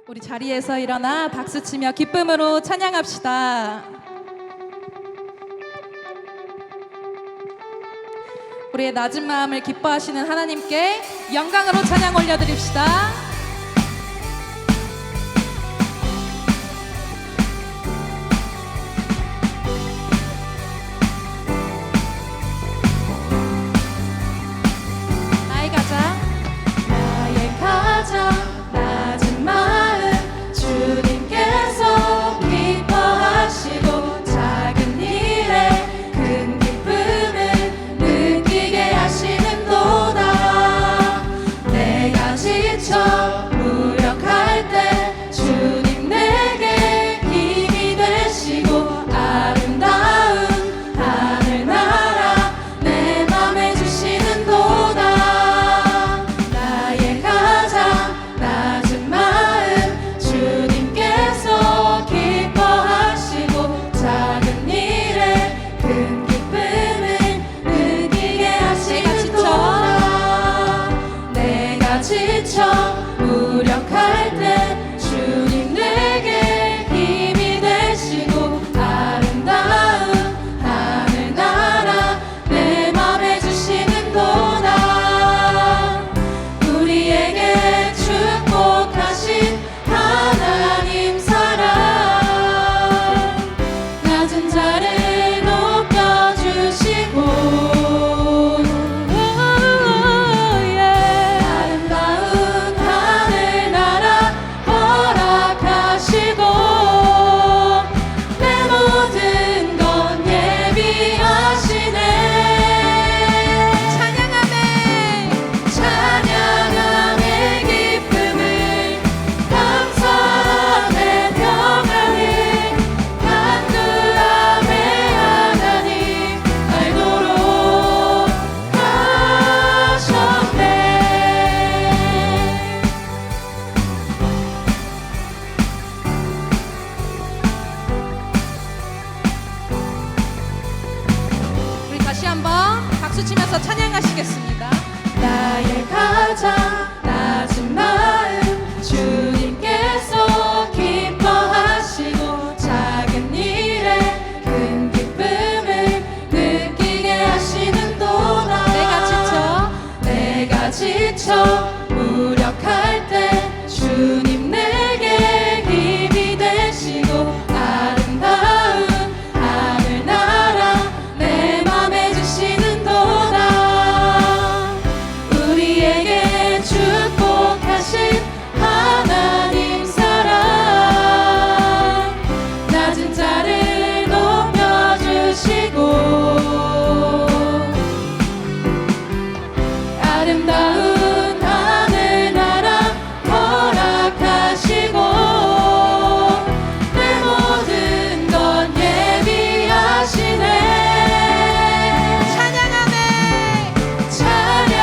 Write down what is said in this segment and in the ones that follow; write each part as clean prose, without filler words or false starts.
우리 자리에서 일어나 박수치며 기쁨으로 찬양합시다. 우리의 낮은 마음을 기뻐하시는 하나님께 영광으로 찬양 올려드립시다. 나의 가장 낮은 마음 주님께서 기뻐하시고 작은 일에 큰 기쁨을 느끼게 하시는도다. 내가 지쳐 무력할 때 주님 내게 힘이 되시고 아름다운 하늘나라 내 맘에 주시는도다. 나의 가장 낮은 마음 주님께서 기뻐하시고 작은 일에 큰 기쁨을 느끼게 하시는도다. 내가 지쳐 무력할 때 주님 내게 힘이 되시고 아름다운 하늘나라 내 맘에 주시는도다. 우리에게 축복하신 하나님 사랑 낮은 자를 높여주시고 아름다운 하늘나라 허락하시고 내 모든 건 예비하시네. 찬양함의 기쁨을 감사함의 평안을 간구함의 하나님 알도록 하셨네. 우리 다시 한번 박수 치면서 찬양하시겠습니다. 나의 가장 낮은 마음 주님께서 기뻐하시고 작은 일에 큰 기쁨을 느끼게 하시는도다. 내가 지쳐 무력할 때 주님 내게 힘이 되시고 아름다운 하늘나라 내 맘에 주시는도다. 우리에게 축복하신 하나님 사랑 낮은 자를 높여주시고 아름다운 하늘나라 허락하시고 내 모든 건 예비하시네.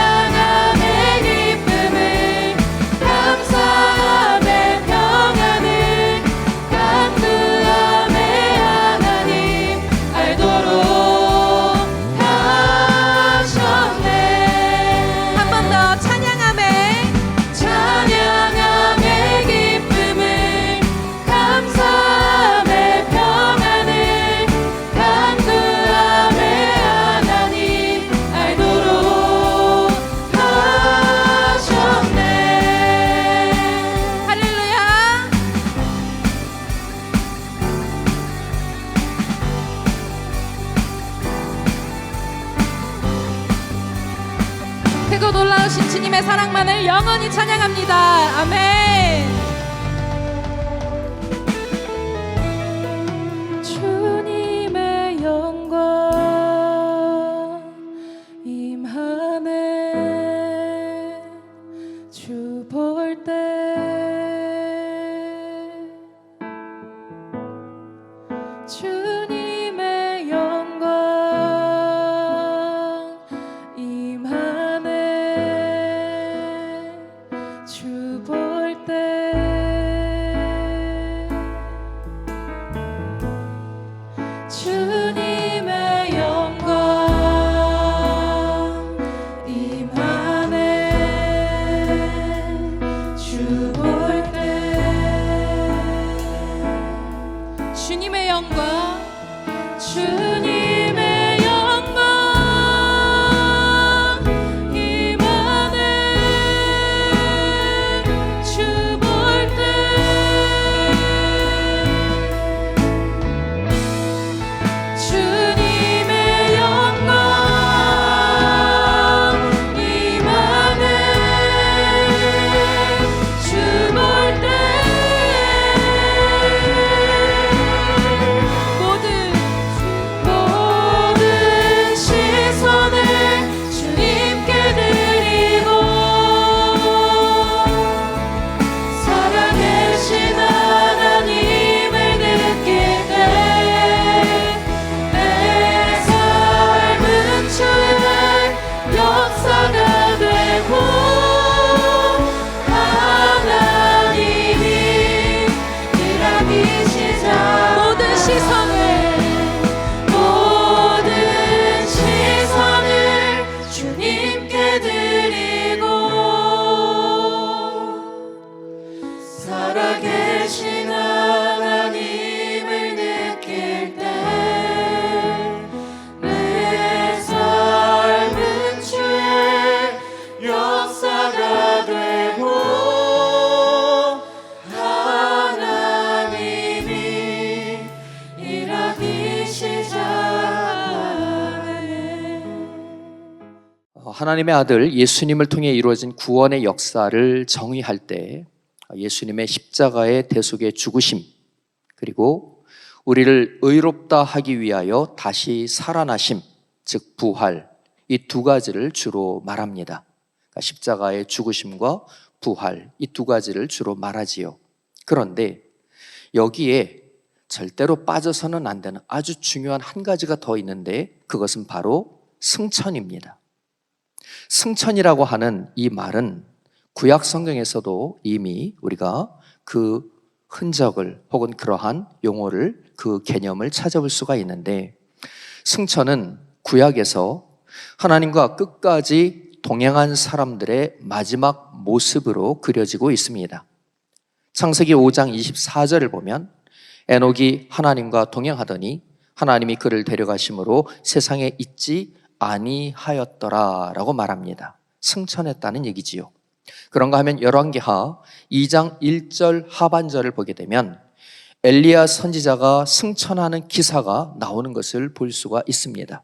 찬양함의 기쁨을 감사함의 평안을 간구함의 하나님 알도록 하셨네. 한 번 더 찬양함의 기쁨을 감사함의 평안을 간구함의 하나님 알도록 하셨네. 할렐루야. 크고 놀라우신 주님의 사랑만을 영원히 찬양합니다. 아멘. 주님의 영광 임하네. 주 볼 때 주님의 영광 임하네. 주 볼 때 살아계신 하나님을 느낄 때 내 삶은 주의 역사가 되고 하나님이 일하기 시작하네. 하나님의 아들 예수님을 통해 이루어진 구원의 역사를 정의할 때 예수님의 십자가의 대속의 죽으심, 그리고 우리를 의롭다 하기 위하여 다시 살아나심, 즉 부활, 이 두 가지를 주로 말합니다. 그러니까 십자가의 죽으심과 부활, 이 두 가지를 주로 말하지요. 그런데 여기에 절대로 빠져서는 안 되는 아주 중요한 한 가지가 더 있는데 그것은 바로 승천입니다. 승천이라고 하는 이 말은 구약 성경에서도 이미 우리가 그 흔적을 혹은 그러한 용어를, 그 개념을 찾아볼 수가 있는데, 승천은 구약에서 하나님과 끝까지 동행한 사람들의 마지막 모습으로 그려지고 있습니다. 창세기 5장 24절을 보면 에녹이 하나님과 동행하더니 하나님이 그를 데려가심으로 세상에 있지 아니하였더라 라고 말합니다. 승천했다는 얘기지요. 그런가 하면 열왕기하 2장 1절 하반절을 보게 되면 엘리야 선지자가 승천하는 기사가 나오는 것을 볼 수가 있습니다.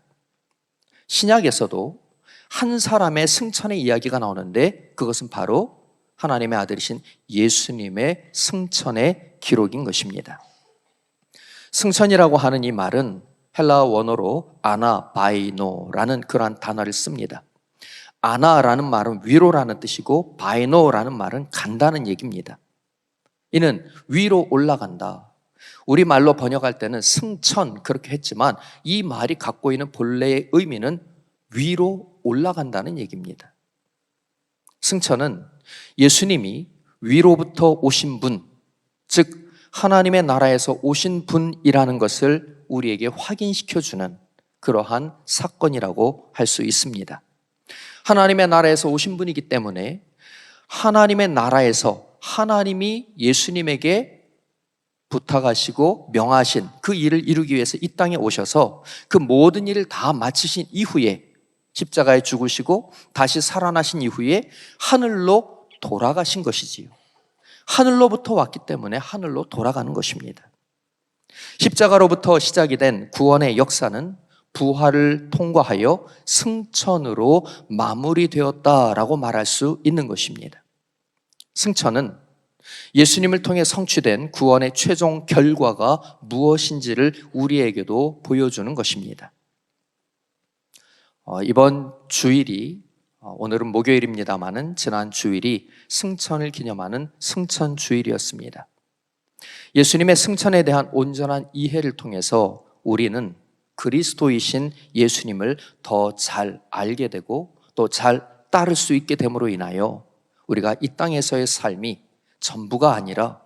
신약에서도 한 사람의 승천의 이야기가 나오는데 그것은 바로 하나님의 아들이신 예수님의 승천의 기록인 것입니다. 승천이라고 하는 이 말은 헬라어 원어로 아나바이노라는 그러한 단어를 씁니다. 아나라는 말은 위로라는 뜻이고 바이노라는 말은 간다는 얘기입니다. 이는 위로 올라간다. 우리말로 번역할 때는 승천 그렇게 했지만 이 말이 갖고 있는 본래의 의미는 위로 올라간다는 얘기입니다. 승천은 예수님이 위로부터 오신 분, 즉 하나님의 나라에서 오신 분이라는 것을 우리에게 확인시켜주는 그러한 사건이라고 할 수 있습니다. 하나님의 나라에서 오신 분이기 때문에 하나님의 나라에서 하나님이 예수님에게 부탁하시고 명하신 그 일을 이루기 위해서 이 땅에 오셔서 그 모든 일을 다 마치신 이후에 십자가에 죽으시고 다시 살아나신 이후에 하늘로 돌아가신 것이지요. 하늘로부터 왔기 때문에 하늘로 돌아가는 것입니다. 십자가로부터 시작이 된 구원의 역사는 부활을 통과하여 승천으로 마무리되었다라고 말할 수 있는 것입니다. 승천은 예수님을 통해 성취된 구원의 최종 결과가 무엇인지를 우리에게도 보여주는 것입니다. 이번 주일이 오늘은 목요일입니다마는 지난 주일이 승천을 기념하는 승천 주일이었습니다. 예수님의 승천에 대한 온전한 이해를 통해서 우리는 그리스도이신 예수님을 더 잘 알게 되고 또 잘 따를 수 있게 됨으로 인하여 우리가 이 땅에서의 삶이 전부가 아니라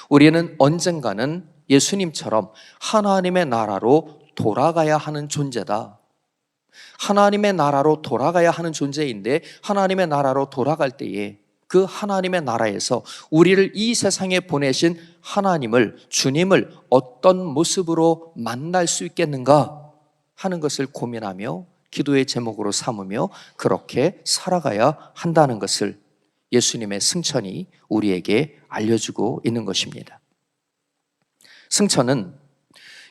우리는 언젠가는 예수님처럼 하나님의 나라로 돌아가야 하는 존재다. 하나님의 나라로 돌아가야 하는 존재인데 하나님의 나라로 돌아갈 때에 그 하나님의 나라에서 우리를 이 세상에 보내신 하나님을, 주님을 어떤 모습으로 만날 수 있겠는가 하는 것을 고민하며 기도의 제목으로 삼으며 그렇게 살아가야 한다는 것을 예수님의 승천이 우리에게 알려주고 있는 것입니다. 승천은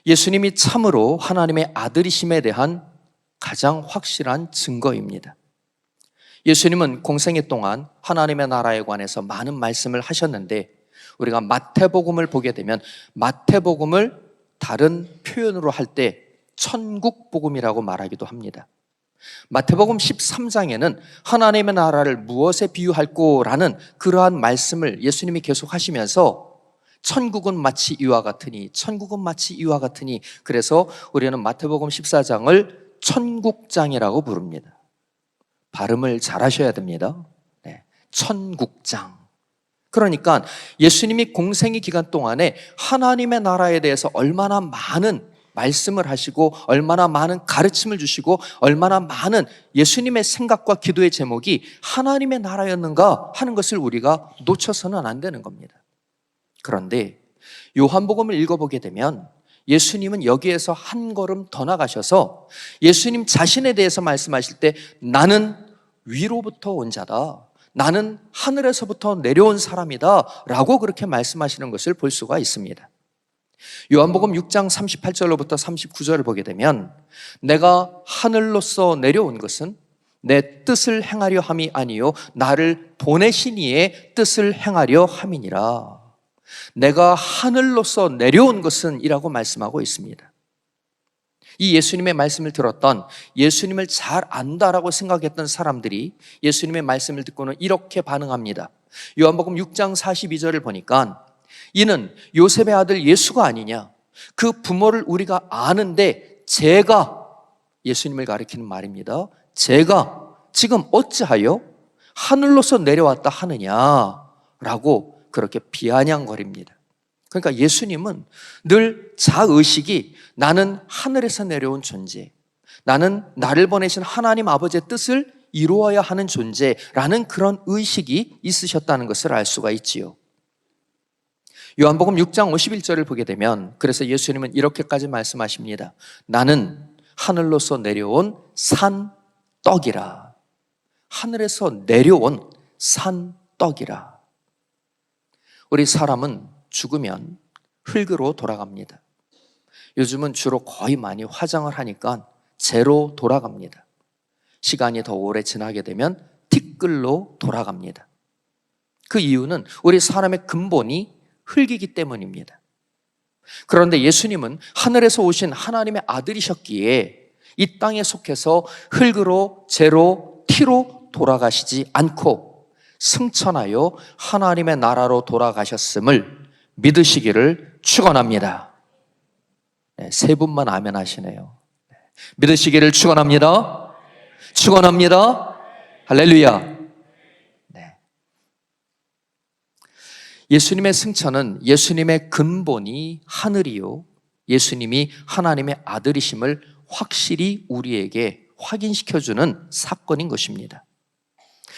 예수님이 참으로 하나님의 아들이심에 대한 가장 확실한 증거입니다. 예수님은 공생애 동안 하나님의 나라에 관해서 많은 말씀을 하셨는데 우리가 마태복음을 보게 되면 마태복음을 다른 표현으로 할 때 천국복음이라고 말하기도 합니다. 마태복음 13장에는 하나님의 나라를 무엇에 비유할 거라는 그러한 말씀을 예수님이 계속 하시면서 천국은 마치 이와 같으니, 천국은 마치 이와 같으니, 그래서 우리는 마태복음 14장을 천국장이라고 부릅니다. 발음을 잘 하셔야 됩니다. 네, 천국장. 그러니까 예수님이 공생의 기간 동안에 하나님의 나라에 대해서 얼마나 많은 말씀을 하시고 얼마나 많은 가르침을 주시고 얼마나 많은 예수님의 생각과 기도의 제목이 하나님의 나라였는가 하는 것을 우리가 놓쳐서는 안 되는 겁니다. 그런데 요한복음을 읽어보게 되면 예수님은 여기에서 한 걸음 더 나가셔서 예수님 자신에 대해서 말씀하실 때 나는 위로부터 온 자다, 나는 하늘에서부터 내려온 사람이다 라고 그렇게 말씀하시는 것을 볼 수가 있습니다. 요한복음 6장 38절로부터 39절을 보게 되면 내가 하늘로서 내려온 것은 내 뜻을 행하려 함이 아니요 나를 보내신 이의 뜻을 행하려 함이니라. 내가 하늘로서 내려온 것은 이라고 말씀하고 있습니다. 이 예수님의 말씀을 들었던, 예수님을 잘 안다라고 생각했던 사람들이 예수님의 말씀을 듣고는 이렇게 반응합니다. 요한복음 6장 42절을 보니까 이는 요셉의 아들 예수가 아니냐, 그 부모를 우리가 아는데 제가, 예수님을 가리키는 말입니다, 제가 지금 어찌하여 하늘로서 내려왔다 하느냐라고 그렇게 비아냥거립니다. 그러니까 예수님은 늘 자의식이 나는 하늘에서 내려온 존재, 나는 나를 보내신 하나님 아버지의 뜻을 이루어야 하는 존재라는 그런 의식이 있으셨다는 것을 알 수가 있지요. 요한복음 6장 51절을 보게 되면 그래서 예수님은 이렇게까지 말씀하십니다. 나는 하늘로서 내려온 산떡이라. 하늘에서 내려온 산떡이라. 우리 사람은 죽으면 흙으로 돌아갑니다. 요즘은 주로 거의 많이 화장을 하니까 재로 돌아갑니다. 시간이 더 오래 지나게 되면 티끌로 돌아갑니다. 그 이유는 우리 사람의 근본이 흙이기 때문입니다. 그런데 예수님은 하늘에서 오신 하나님의 아들이셨기에 이 땅에 속해서 흙으로, 재로, 티로 돌아가시지 않고 승천하여 하나님의 나라로 돌아가셨음을 믿으시기를 축원합니다. 네, 세 분만 아멘 하시네요. 믿으시기를 축원합니다. 축원합니다. 할렐루야. 네. 예수님의 승천은 예수님의 근본이 하늘이요, 예수님이 하나님의 아들이심을 확실히 우리에게 확인시켜주는 사건인 것입니다.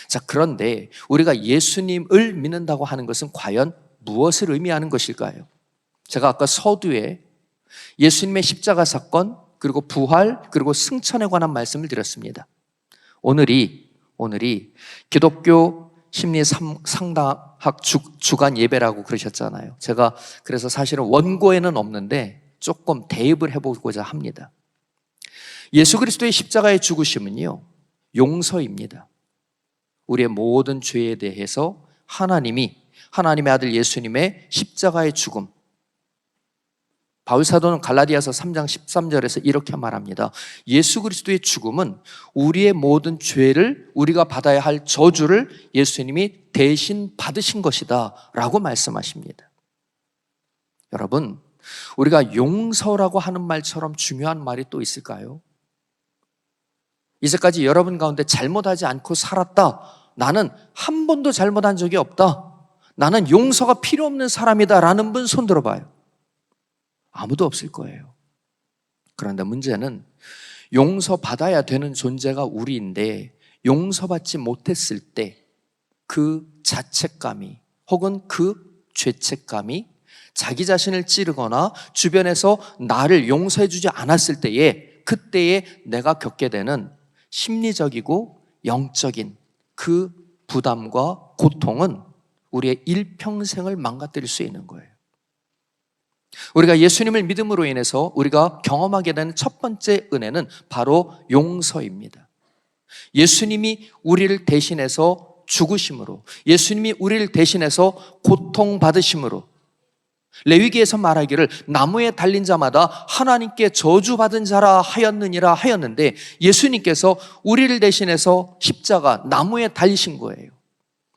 자, 그런데 우리가 예수님을 믿는다고 하는 것은 과연 무엇을 의미하는 것일까요? 제가 아까 서두에 예수님의 십자가 사건, 그리고 부활, 그리고 승천에 관한 말씀을 드렸습니다. 오늘이 기독교 심리 상담학 주간 예배라고 그러셨잖아요. 제가 그래서 사실은 원고에는 없는데 조금 대입을 해보고자 합니다. 예수 그리스도의 십자가의 죽으심은요, 용서입니다. 우리의 모든 죄에 대해서 하나님의 아들 예수님의 십자가의 죽음, 바울사도는 갈라디아서 3장 13절에서 이렇게 말합니다. 예수 그리스도의 죽음은 우리의 모든 죄를, 우리가 받아야 할 저주를 예수님이 대신 받으신 것이다 라고 말씀하십니다. 여러분, 우리가 용서라고 하는 말처럼 중요한 말이 또 있을까요? 이제까지 여러분 가운데 잘못하지 않고 살았다, 나는 한 번도 잘못한 적이 없다, 나는 용서가 필요 없는 사람이다 라는 분 손 들어봐요. 아무도 없을 거예요. 그런데 문제는 용서받아야 되는 존재가 우리인데 용서받지 못했을 때 그 자책감이 혹은 그 죄책감이 자기 자신을 찌르거나 주변에서 나를 용서해주지 않았을 때에, 그때에 내가 겪게 되는 심리적이고 영적인 그 부담과 고통은 우리의 일평생을 망가뜨릴 수 있는 거예요. 우리가 예수님을 믿음으로 인해서 우리가 경험하게 되는 첫 번째 은혜는 바로 용서입니다. 예수님이 우리를 대신해서 죽으심으로, 예수님이 우리를 대신해서 고통받으심으로, 레위기에서 말하기를 나무에 달린 자마다 하나님께 저주받은 자라 하였느니라 하였는데, 예수님께서 우리를 대신해서 십자가, 나무에 달리신 거예요.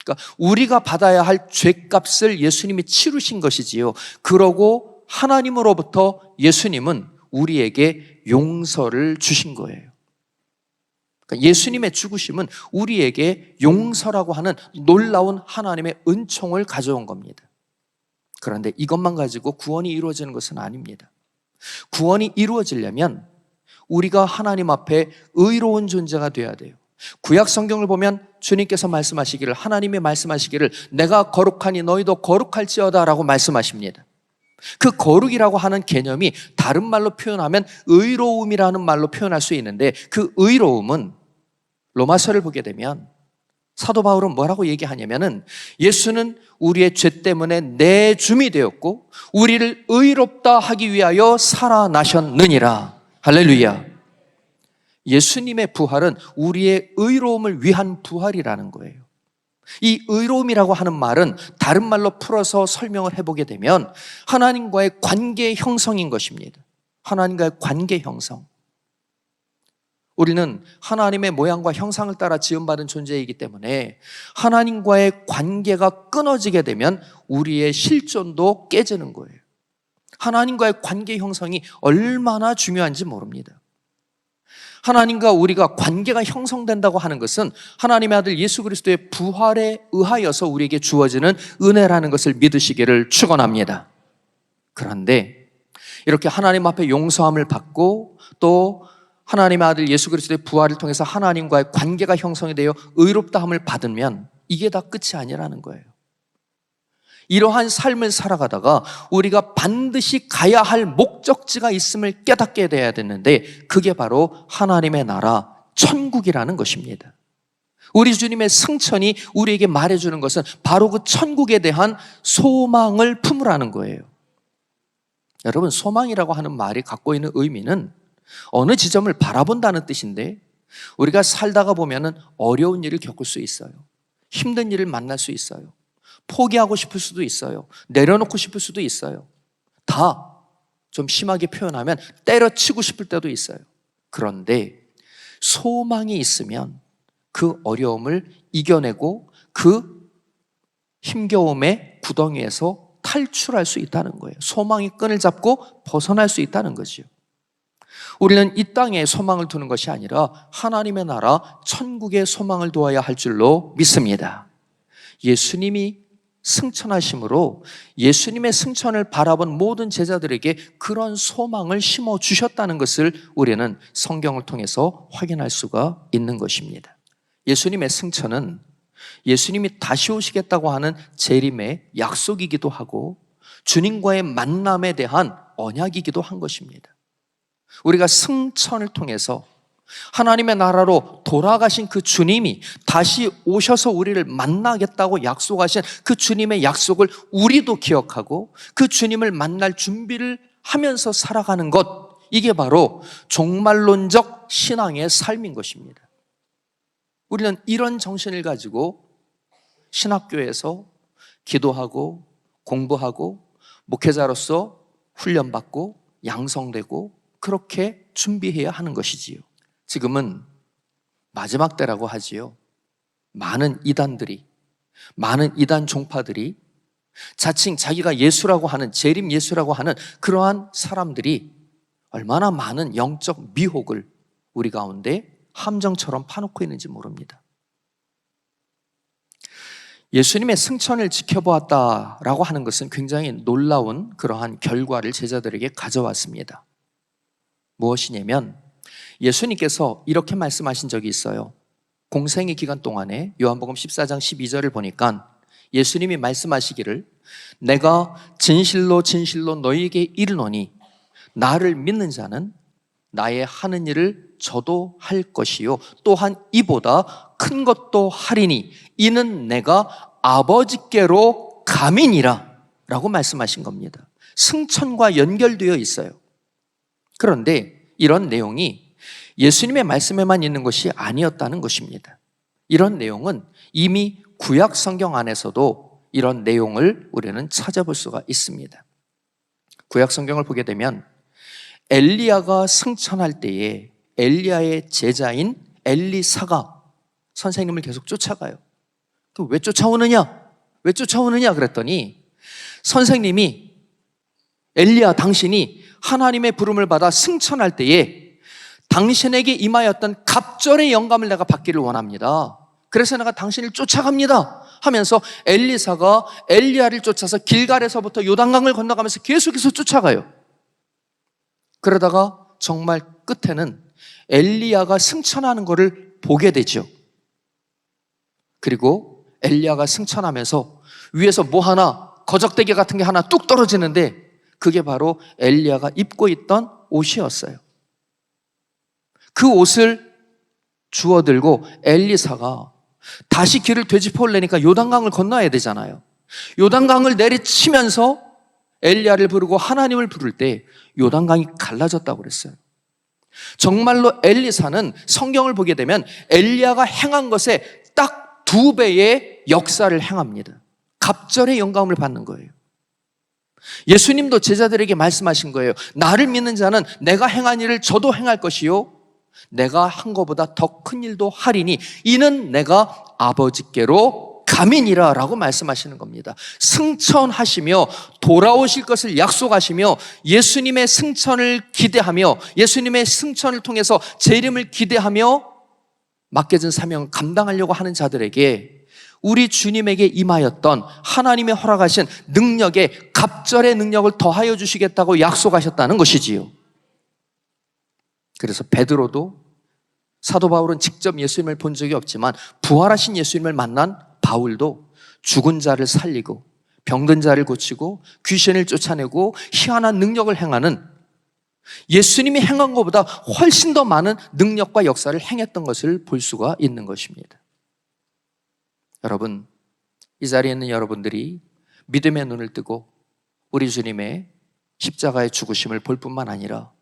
그러니까 우리가 받아야 할 죄값을 예수님이 치르신 것이지요. 그러고 하나님으로부터 예수님은 우리에게 용서를 주신 거예요. 그러니까 예수님의 죽으심은 우리에게 용서라고 하는 놀라운 하나님의 은총을 가져온 겁니다. 그런데 이것만 가지고 구원이 이루어지는 것은 아닙니다. 구원이 이루어지려면 우리가 하나님 앞에 의로운 존재가 되어야 돼요. 구약 성경을 보면 주님께서 말씀하시기를, 하나님이 말씀하시기를 내가 거룩하니 너희도 거룩할지어다 라고 말씀하십니다. 그 거룩이라고 하는 개념이 다른 말로 표현하면 의로움이라는 말로 표현할 수 있는데, 그 의로움은 로마서를 보게 되면 사도 바울은 뭐라고 얘기하냐면은 예수는 우리의 죄 때문에 내줌이 되었고 우리를 의롭다 하기 위하여 살아나셨느니라. 할렐루야. 예수님의 부활은 우리의 의로움을 위한 부활이라는 거예요. 이 의로움이라고 하는 말은 다른 말로 풀어서 설명을 해보게 되면 하나님과의 관계 형성인 것입니다. 하나님과의 관계 형성. 우리는 하나님의 모양과 형상을 따라 지음받은 존재이기 때문에 하나님과의 관계가 끊어지게 되면 우리의 실존도 깨지는 거예요. 하나님과의 관계 형성이 얼마나 중요한지 모릅니다. 하나님과 우리가 관계가 형성된다고 하는 것은 하나님의 아들 예수 그리스도의 부활에 의하여서 우리에게 주어지는 은혜라는 것을 믿으시기를 축원합니다. 그런데 이렇게 하나님 앞에 용서함을 받고 또 하나님의 아들 예수 그리스도의 부활을 통해서 하나님과의 관계가 형성이 되어 의롭다함을 받으면 이게 다 끝이 아니라는 거예요. 이러한 삶을 살아가다가 우리가 반드시 가야 할 목적지가 있음을 깨닫게 돼야 되는데, 그게 바로 하나님의 나라 천국이라는 것입니다. 우리 주님의 승천이 우리에게 말해주는 것은 바로 그 천국에 대한 소망을 품으라는 거예요. 여러분, 소망이라고 하는 말이 갖고 있는 의미는 어느 지점을 바라본다는 뜻인데, 우리가 살다가 보면은 어려운 일을 겪을 수 있어요. 힘든 일을 만날 수 있어요. 포기하고 싶을 수도 있어요. 내려놓고 싶을 수도 있어요. 다 좀 심하게 표현하면 때려치고 싶을 때도 있어요. 그런데 소망이 있으면 그 어려움을 이겨내고 그 힘겨움의 구덩이에서 탈출할 수 있다는 거예요. 소망의 끈을 잡고 벗어날 수 있다는 거죠. 우리는 이 땅에 소망을 두는 것이 아니라 하나님의 나라 천국의 소망을 두어야 할 줄로 믿습니다. 예수님이 승천하심으로 예수님의 승천을 바라본 모든 제자들에게 그런 소망을 심어주셨다는 것을 우리는 성경을 통해서 확인할 수가 있는 것입니다. 예수님의 승천은 예수님이 다시 오시겠다고 하는 재림의 약속이기도 하고 주님과의 만남에 대한 언약이기도 한 것입니다. 우리가 승천을 통해서 하나님의 나라로 돌아가신 그 주님이 다시 오셔서 우리를 만나겠다고 약속하신 그 주님의 약속을 우리도 기억하고 그 주님을 만날 준비를 하면서 살아가는 것, 이게 바로 종말론적 신앙의 삶인 것입니다. 우리는 이런 정신을 가지고 신학교에서 기도하고 공부하고 목회자로서 훈련받고 양성되고 그렇게 준비해야 하는 것이지요. 지금은 마지막 때라고 하지요. 많은 이단들이, 많은 이단 종파들이 자칭 자기가 예수라고 하는, 재림 예수라고 하는 그러한 사람들이 얼마나 많은 영적 미혹을 우리 가운데 함정처럼 파놓고 있는지 모릅니다. 예수님의 승천을 지켜보았다라고 하는 것은 굉장히 놀라운 그러한 결과를 제자들에게 가져왔습니다. 무엇이냐면 예수님께서 이렇게 말씀하신 적이 있어요. 공생의 기간 동안에 요한복음 14장 12절을 보니까 예수님이 말씀하시기를 내가 진실로 진실로 너희에게 이르노니 나를 믿는 자는 나의 하는 일을 저도 할 것이요 또한 이보다 큰 것도 하리니 이는 내가 아버지께로 감이니라 라고 말씀하신 겁니다. 승천과 연결되어 있어요. 그런데 이런 내용이 예수님의 말씀에만 있는 것이 아니었다는 것입니다. 이런 내용은 이미 구약 성경 안에서도 이런 내용을 우리는 찾아볼 수가 있습니다. 구약 성경을 보게 되면 엘리야가 승천할 때에 엘리야의 제자인 엘리사가 선생님을 계속 쫓아가요. 왜 쫓아오느냐? 왜 쫓아오느냐 그랬더니 선생님이 엘리야 당신이 하나님의 부름을 받아 승천할 때에 당신에게 임하였던 갑절의 영감을 내가 받기를 원합니다. 그래서 내가 당신을 쫓아갑니다 하면서 엘리사가 엘리야를 쫓아서 길갈에서부터 요단강을 건너가면서 계속해서 쫓아가요. 그러다가 정말 끝에는 엘리야가 승천하는 것을 보게 되죠. 그리고 엘리야가 승천하면서 위에서 뭐 하나, 거적대기 같은 게 하나 뚝 떨어지는데 그게 바로 엘리야가 입고 있던 옷이었어요. 그 옷을 주워들고 엘리사가 다시 길을 되짚어 올래니까 요단강을 건너야 되잖아요. 요단강을 내리치면서 엘리야를 부르고 하나님을 부를 때 요단강이 갈라졌다고 그랬어요. 정말로 엘리사는 성경을 보게 되면 엘리야가 행한 것에 딱 2배의 역사를 행합니다. 갑절의 영감을 받는 거예요. 예수님도 제자들에게 말씀하신 거예요. 나를 믿는 자는 내가 행한 일을 저도 행할 것이요 내가 한 것보다 더 큰 일도 하리니 이는 내가 아버지께로 감이니라 라고 말씀하시는 겁니다. 승천하시며 돌아오실 것을 약속하시며 예수님의 승천을 기대하며 예수님의 승천을 통해서 제 이름을 기대하며 맡겨진 사명을 감당하려고 하는 자들에게 우리 주님에게 임하였던 하나님의 허락하신 능력에 갑절의 능력을 더하여 주시겠다고 약속하셨다는 것이지요. 그래서 베드로도, 사도 바울은 직접 예수님을 본 적이 없지만 부활하신 예수님을 만난 바울도 죽은 자를 살리고 병든 자를 고치고 귀신을 쫓아내고 희한한 능력을 행하는, 예수님이 행한 것보다 훨씬 더 많은 능력과 역사를 행했던 것을 볼 수가 있는 것입니다. 여러분, 이 자리에 있는 여러분들이 믿음의 눈을 뜨고 우리 주님의 십자가의 죽으심을 볼 뿐만 아니라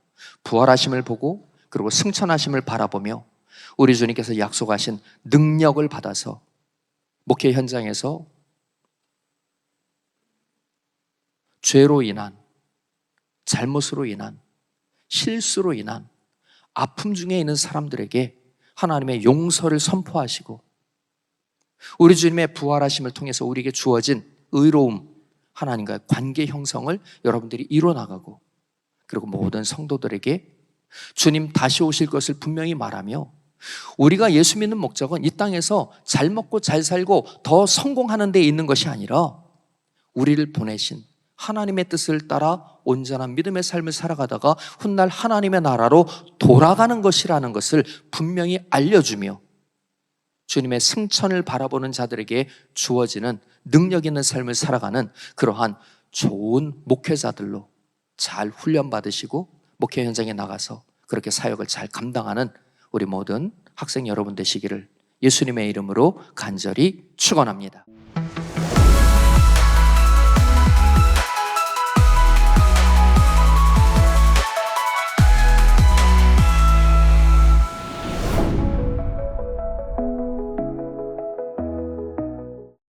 부활하심을 보고 그리고 승천하심을 바라보며 우리 주님께서 약속하신 능력을 받아서 목회 현장에서 죄로 인한, 잘못으로 인한, 실수로 인한 아픔 중에 있는 사람들에게 하나님의 용서를 선포하시고 우리 주님의 부활하심을 통해서 우리에게 주어진 의로움, 하나님과의 관계 형성을 여러분들이 이뤄나가고 그리고 모든 성도들에게 주님 다시 오실 것을 분명히 말하며 우리가 예수 믿는 목적은 이 땅에서 잘 먹고 잘 살고 더 성공하는 데 있는 것이 아니라 우리를 보내신 하나님의 뜻을 따라 온전한 믿음의 삶을 살아가다가 훗날 하나님의 나라로 돌아가는 것이라는 것을 분명히 알려주며 주님의 승천을 바라보는 자들에게 주어지는 능력 있는 삶을 살아가는 그러한 좋은 목회자들로 잘 훈련받으시고 목회 현장에 나가서 그렇게 사역을 잘 감당하는 우리 모든 학생 여러분 되시기를 예수님의 이름으로 간절히 축원합니다.